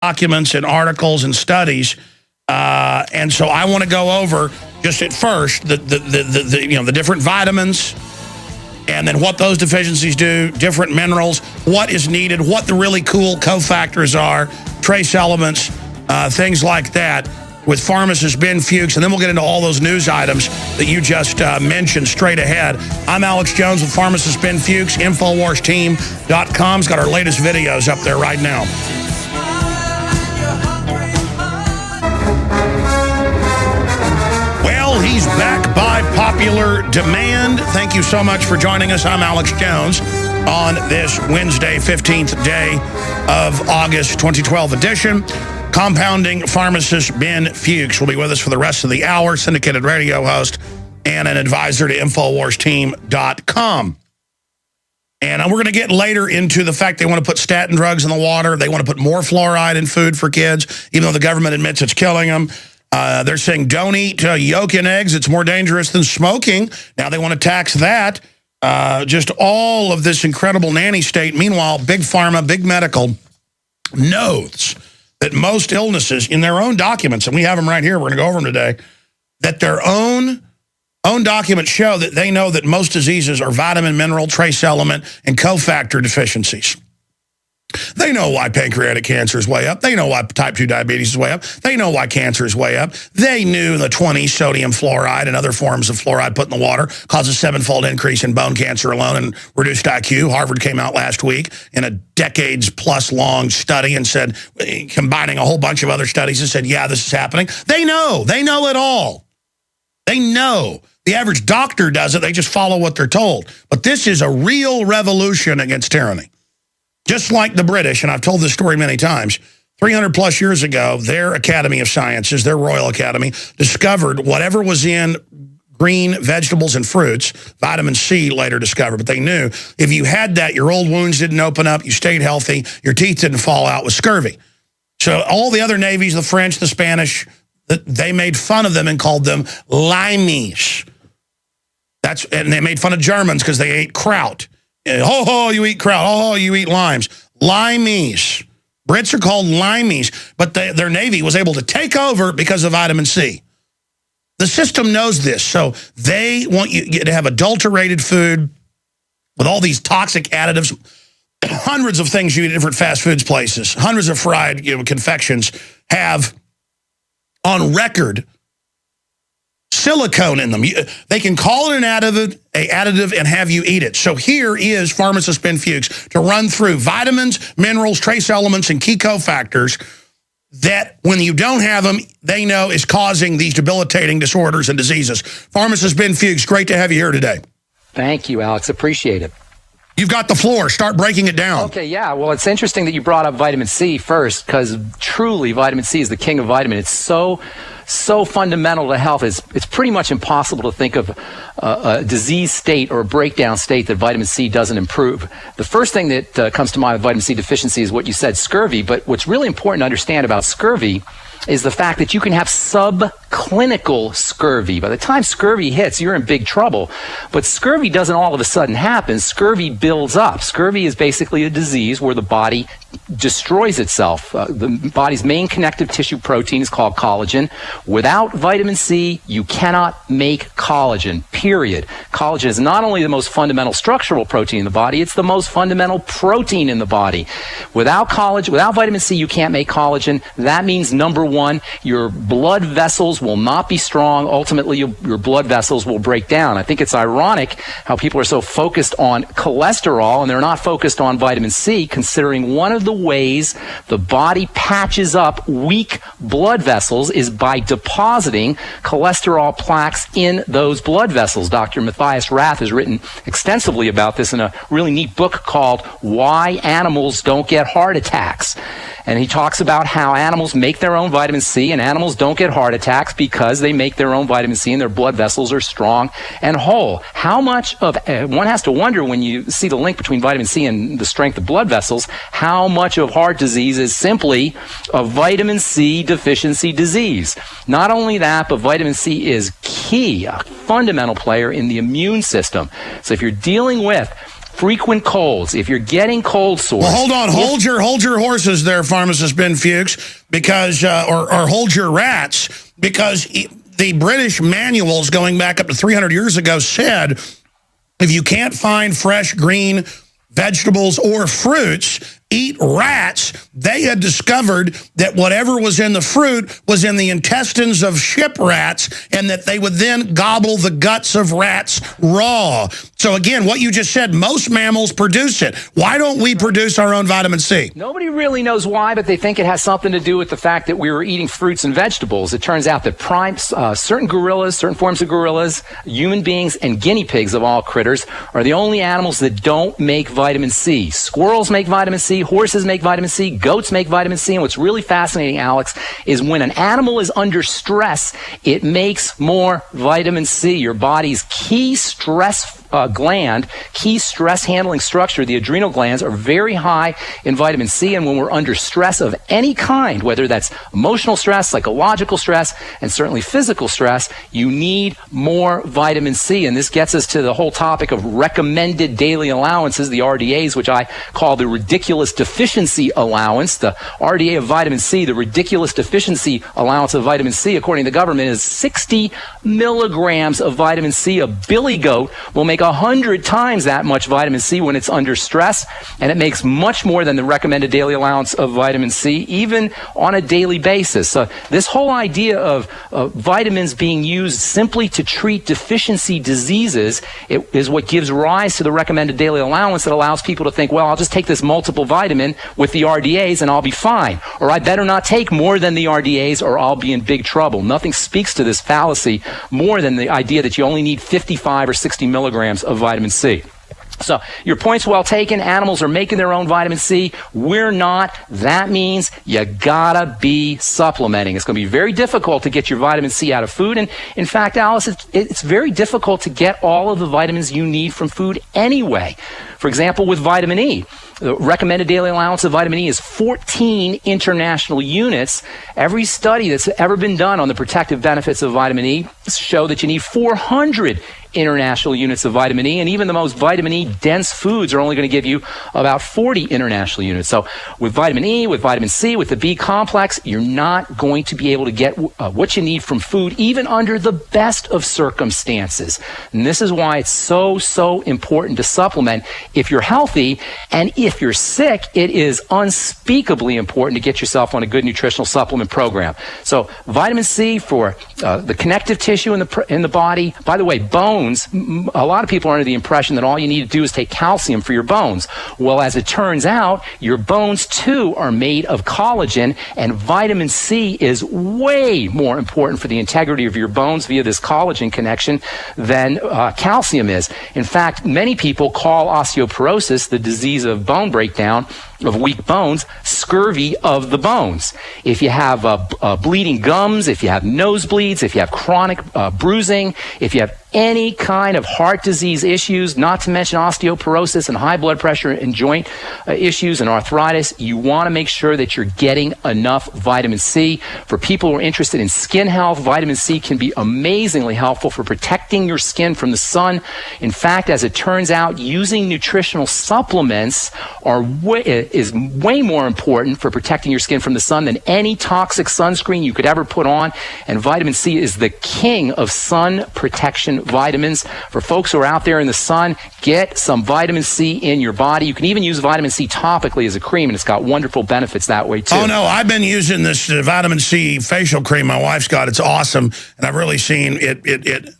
documents and articles and studies. And so I want to go over just at first the different vitamins, and then what those deficiencies do, different minerals, what is needed, what the really cool cofactors are, trace elements, things like that, with pharmacist Ben Fuchs, and then we'll get into all those news items that you just mentioned straight ahead. I'm Alex Jones with pharmacist Ben Fuchs. InfoWarsTeam.com's got our latest videos up there right now. Well, he's back by popular demand. Thank you so much for joining us. I'm Alex Jones on this Wednesday, 15th day of August 2012 edition. Compounding pharmacist Ben Fuchs will be with us for the rest of the hour, syndicated radio host and an advisor to InfoWarsTeam.com. And we're going to get later into the fact they want to put statin drugs in the water. They want to put more fluoride in food for kids, even though the government admits it's killing them. They're saying don't eat yolk in eggs. It's more dangerous than smoking. Now they want to tax that. Just all of this incredible nanny state. Meanwhile, big pharma, big medical knows that most illnesses in their own documents, and we have them right here, we're going to go over them today, that their own documents show that they know that most diseases are vitamin, mineral, trace element, and cofactor deficiencies. They know why pancreatic cancer is way up. They know why type 2 diabetes is way up. They know why cancer is way up. They knew the 20 sodium fluoride and other forms of fluoride put in the water causes a 7-fold increase in bone cancer alone and reduced IQ. Harvard came out last week in a decades-plus long study and said, combining a whole bunch of other studies, and said, yeah, this is happening. They know it all. They know. The average doctor does it. They just follow what they're told. But this is a real revolution against tyranny. Just like the British, and I've told this story many times, 300-plus years ago, their Academy of Sciences, their Royal Academy, discovered whatever was in green vegetables and fruits, vitamin C later discovered, but they knew if you had that, your old wounds didn't open up, you stayed healthy, your teeth didn't fall out with scurvy. So all the other navies, the French, the Spanish, they made fun of them and called them limeys. And they made fun of Germans because they ate kraut. Oh, you eat kraut. Oh, you eat limes. Limeys. Brits are called limeys, but their navy was able to take over because of vitamin C. The system knows this, so they want you to have adulterated food with all these toxic additives, hundreds of things you eat at different fast foods places, hundreds of fried confections have on record silicone in them. They can call it an additive and have you eat it. So here is pharmacist Ben Fuchs to run through vitamins, minerals, trace elements, and key cofactors that when you don't have them, they know is causing these debilitating disorders and diseases. Pharmacist Ben Fuchs, great to have you here today. Thank you, Alex. Appreciate it. You've got the floor. Start breaking it down. Okay, yeah. Well, it's interesting that you brought up vitamin C first, because truly vitamin C is the king of vitamin. It's so fundamental to health. It's pretty much impossible to think of a disease state or a breakdown state that vitamin C doesn't improve. The first thing that comes to mind with vitamin C deficiency is what you said, scurvy. But what's really important to understand about scurvy is the fact that you can have subclinical scurvy. By the time scurvy hits, you're in big trouble. But scurvy doesn't all of a sudden happen. Scurvy builds up. Scurvy is basically a disease where the body destroys itself. The body's main connective tissue protein is called collagen. Without vitamin C, you cannot make collagen, period. Collagen is not only the most fundamental structural protein in the body, it's the most fundamental protein in the body. Without vitamin C, you can't make collagen. That means, number one, your blood vessels will not be strong. Ultimately, your blood vessels will break down. I think it's ironic how people are so focused on cholesterol and they're not focused on vitamin C, considering one of the ways the body patches up weak blood vessels is by depositing cholesterol plaques in those blood vessels. Dr. Matthias Rath has written extensively about this in a really neat book called Why Animals Don't Get Heart Attacks. And he talks about how animals make their own vitamin C and animals don't get heart attacks because they make their own vitamin C and their blood vessels are strong and whole. How much of, one has to wonder when you see the link between vitamin C and the strength of blood vessels, how much of heart disease is simply a vitamin C deficiency disease. Not only that, but vitamin C is key, a fundamental player in the immune system. So if you're dealing with frequent colds. If you're getting cold sores... Well, hold on. Hold your horses there, pharmacist Ben Fuchs, because, or hold your rats, because the British manuals going back up to 300 years ago said if you can't find fresh green vegetables or fruits, eat rats. They had discovered that whatever was in the fruit was in the intestines of ship rats, and that they would then gobble the guts of rats raw. So again, what you just said, most mammals produce it. Why don't we produce our own vitamin C? Nobody really knows why, but they think it has something to do with the fact that we were eating fruits and vegetables. It turns out that certain gorillas, certain forms of gorillas, human beings, and guinea pigs of all critters are the only animals that don't make vitamin C. Squirrels make vitamin C. Horses make vitamin C, goats make vitamin C, and what's really fascinating, Alex, is when an animal is under stress, it makes more vitamin C. Your body's key stress gland, key stress handling structure, the adrenal glands, are very high in vitamin C, and when we're under stress of any kind, whether that's emotional stress, psychological stress, and certainly physical stress, you need more vitamin C. And this gets us to the whole topic of recommended daily allowances, the RDAs, which I call the ridiculous deficiency allowance. The RDA of vitamin C, the ridiculous deficiency allowance of vitamin C, according to the government, is 60 milligrams of vitamin C. A billy goat will make 100 times that much vitamin C when it's under stress, and it makes much more than the recommended daily allowance of vitamin C, even on a daily basis. So this whole idea of vitamins being used simply to treat deficiency diseases is what gives rise to the recommended daily allowance that allows people to think, well, I'll just take this multiple vitamin with the RDAs and I'll be fine. Or I better not take more than the RDAs or I'll be in big trouble. Nothing speaks to this fallacy more than the idea that you only need 55 or 60 milligrams of vitamin C. So your point's well taken. Animals are making their own vitamin C. We're not. That means you gotta be supplementing. It's going to be very difficult to get your vitamin C out of food. And in fact, Alice, it's very difficult to get all of the vitamins you need from food anyway. For example, with vitamin E, the recommended daily allowance of vitamin E is 14 international units. Every study that's ever been done on the protective benefits of vitamin E show that you need 400 international units of vitamin E, and even the most vitamin E dense foods are only going to give you about 40 international units. So with vitamin E, with vitamin C, with the B complex, you're not going to be able to get what you need from food, even under the best of circumstances. And this is why it's so important to supplement if you're healthy, and if you're sick, it is unspeakably important to get yourself on a good nutritional supplement program. So vitamin C for the connective tissue in the body. By the way, bones, a lot of people are under the impression that all you need to do is take calcium for your bones. Well, as it turns out, your bones too are made of collagen, and vitamin C is way more important for the integrity of your bones via this collagen connection than calcium is. In fact, many people call osteoporosis, the disease of bone breakdown, of weak bones, scurvy of the bones. If you have bleeding gums, if you have nosebleeds, if you have chronic bruising, if you have any kind of heart disease issues, not to mention osteoporosis and high blood pressure and joint issues and arthritis, you want to make sure that you're getting enough vitamin C. For people who are interested in skin health, vitamin C can be amazingly helpful for protecting your skin from the sun. In fact, as it turns out, using nutritional supplements is way more important for protecting your skin from the sun than any toxic sunscreen you could ever put on. And vitamin C is the king of sun protection vitamins. For folks who are out there in the sun, get some vitamin C in your body. You can even use vitamin C topically as a cream, and it's got wonderful benefits that way too. Oh no, I've been using this vitamin C facial cream my wife's got. It's awesome, and I've really seen it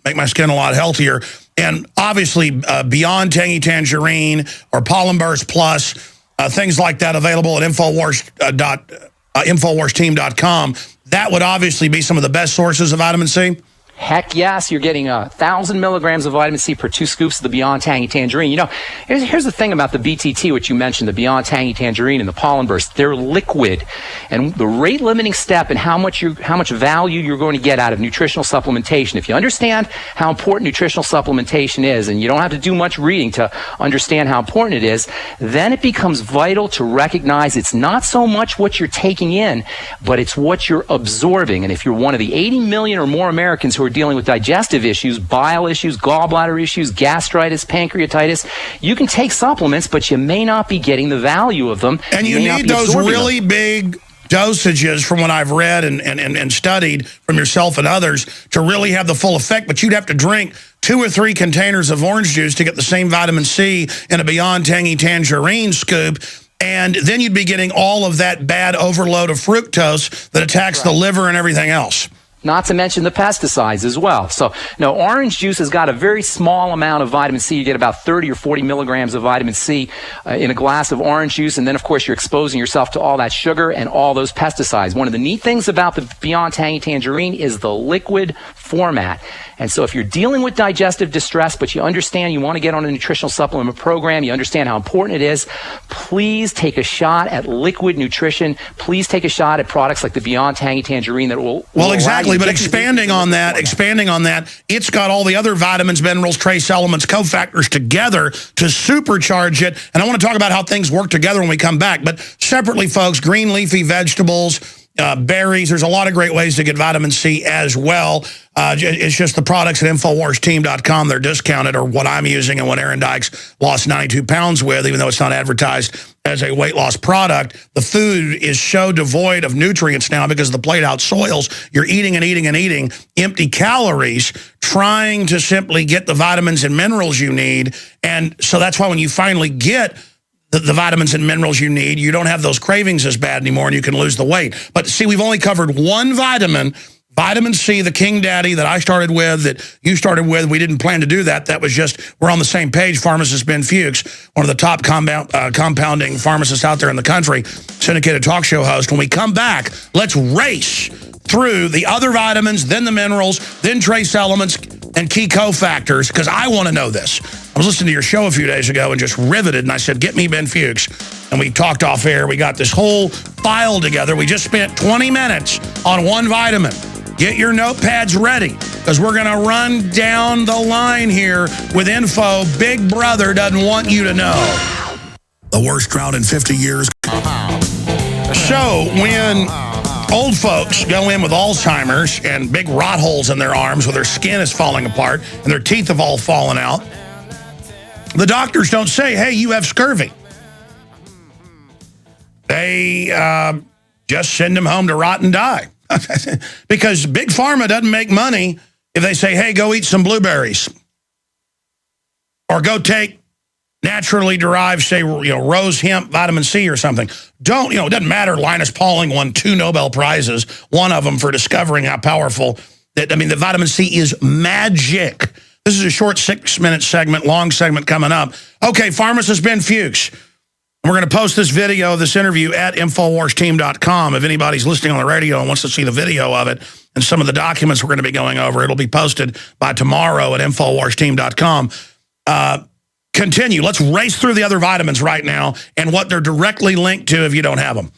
make my skin a lot healthier. And obviously, Beyond Tangy Tangerine or Pollen Burst Plus, things like that available at InfoWarsTeam.com. That would obviously be some of the best sources of vitamin C. Heck yes, you're getting 1,000 milligrams of vitamin C per 2 scoops of the Beyond Tangy Tangerine. You know, here's the thing about the BTT, which you mentioned, the Beyond Tangy Tangerine and the Pollen Burst. They're liquid, and the rate-limiting step in how much value you're going to get out of nutritional supplementation. If you understand how important nutritional supplementation is, and you don't have to do much reading to understand how important it is, then it becomes vital to recognize it's not so much what you're taking in, but it's what you're absorbing. And if you're one of the 80 million or more Americans who are are dealing with digestive issues, bile issues, gallbladder issues, gastritis, pancreatitis. You can take supplements, but you may not be getting the value of them. And you need those really big dosages from what I've read and studied from yourself and others to really have the full effect, but you'd have to drink 2 or 3 containers of orange juice to get the same vitamin C in a Beyond Tangy Tangerine scoop, and then you'd be getting all of that bad overload of fructose that attacks the liver and everything else. Not to mention the pesticides as well. So, no, orange juice has got a very small amount of vitamin C. You get about 30 or 40 milligrams of vitamin C in a glass of orange juice. And then, of course, you're exposing yourself to all that sugar and all those pesticides. One of the neat things about the Beyond Tangy Tangerine is the liquid format. And so if you're dealing with digestive distress, but you understand you want to get on a nutritional supplement program, you understand how important it is, please take a shot at liquid nutrition. Please take a shot at products like the Beyond Tangy Tangerine that will exactly. But expanding on that, it's got all the other vitamins, minerals, trace elements, cofactors together to supercharge it. And I want to talk about how things work together when we come back. But separately, folks, green leafy vegetables, berries, there's a lot of great ways to get vitamin C as well. It's just the products at InfoWarsTeam.com. They're discounted, or what I'm using and what Aaron Dykes lost 92 pounds with, even though it's not advertised as a weight loss product. The food is so devoid of nutrients now because of the played out soils. You're eating and eating and eating empty calories, trying to simply get the vitamins and minerals you need. And so that's why when you finally get the vitamins and minerals you need, you don't have those cravings as bad anymore, and you can lose the weight. But see, we've only covered one vitamin, vitamin C, the King Daddy that I started with, that you started with. We didn't plan to do that. That was just, we're on the same page. Pharmacist Ben Fuchs, one of the top compounding pharmacists out there in the country, syndicated talk show host. When we come back, let's race through the other vitamins, then the minerals, then trace elements and key cofactors, because I want to know this. I was listening to your show a few days ago and just riveted, and I said, get me Ben Fuchs. And we talked off air. We got this whole file together. We just spent 20 minutes on one vitamin. Get your notepads ready, because we're going to run down the line here with info Big Brother doesn't want you to know. The worst drought in 50 years. So when old folks go in with Alzheimer's and big rot holes in their arms where their skin is falling apart and their teeth have all fallen out, the doctors don't say, hey, you have scurvy. They just send them home to rot and die. Because Big Pharma doesn't make money if they say, hey, go eat some blueberries. Or go take naturally derived, say, rose hemp vitamin C or something. Don't, it doesn't matter. Linus Pauling won 2 Nobel Prizes, one of them for discovering how powerful that, the vitamin C is magic. This is a short 6-minute segment, long segment coming up. Okay, pharmacist Ben Fuchs. We're going to post this video of this interview at InfoWarsTeam.com. If anybody's listening on the radio and wants to see the video of it and some of the documents we're going to be going over, it'll be posted by tomorrow at InfoWarsTeam.com. Continue. Let's race through the other vitamins right now and what they're directly linked to if you don't have them.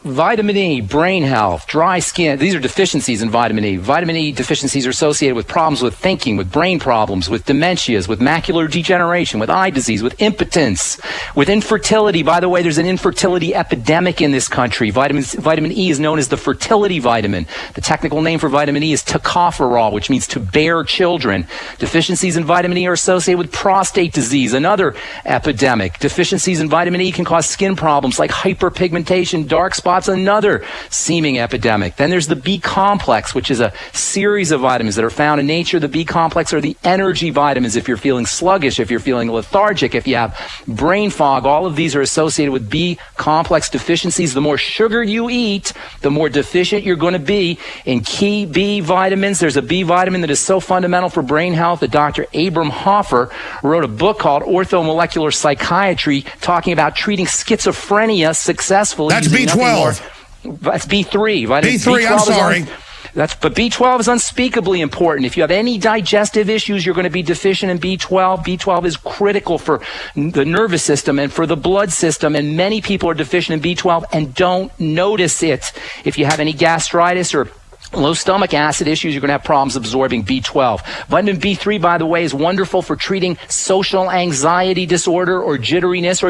Vitamin E, brain health, dry skin. These are deficiencies in vitamin E. Vitamin E deficiencies are associated with problems with thinking, with brain problems, with dementias, with macular degeneration, with eye disease, with impotence, with infertility. By the way, there's an infertility epidemic in this country. Vitamin E is known as the fertility vitamin. The technical name for vitamin E is tocopherol, which means to bear children. Deficiencies in vitamin E are associated with prostate disease, another epidemic. Deficiencies in vitamin E can cause skin problems like hyperpigmentation, dark spots, another seeming epidemic. Then there's the B complex, which is a series of vitamins that are found in nature. The B complex are the energy vitamins. If you're feeling sluggish, if you're feeling lethargic, if you have brain fog, all of these are associated with B complex deficiencies. The more sugar you eat, the more deficient you're going to be in key B vitamins. There's a B vitamin that is so fundamental for brain health that Dr. Abram Hoffer wrote a book called Orthomolecular Psychiatry, talking about treating schizophrenia successfully. That's B12. That's B3. B3, I'm sorry. But B12 is unspeakably important. If you have any digestive issues, you're going to be deficient in B12. B12 is critical for the nervous system and for the blood system, and many people are deficient in B12 and don't notice it. If you have any gastritis or low stomach acid issues, you're going to have problems absorbing B12. Vitamin B3, by the way, is wonderful for treating social anxiety disorder or jitteriness, or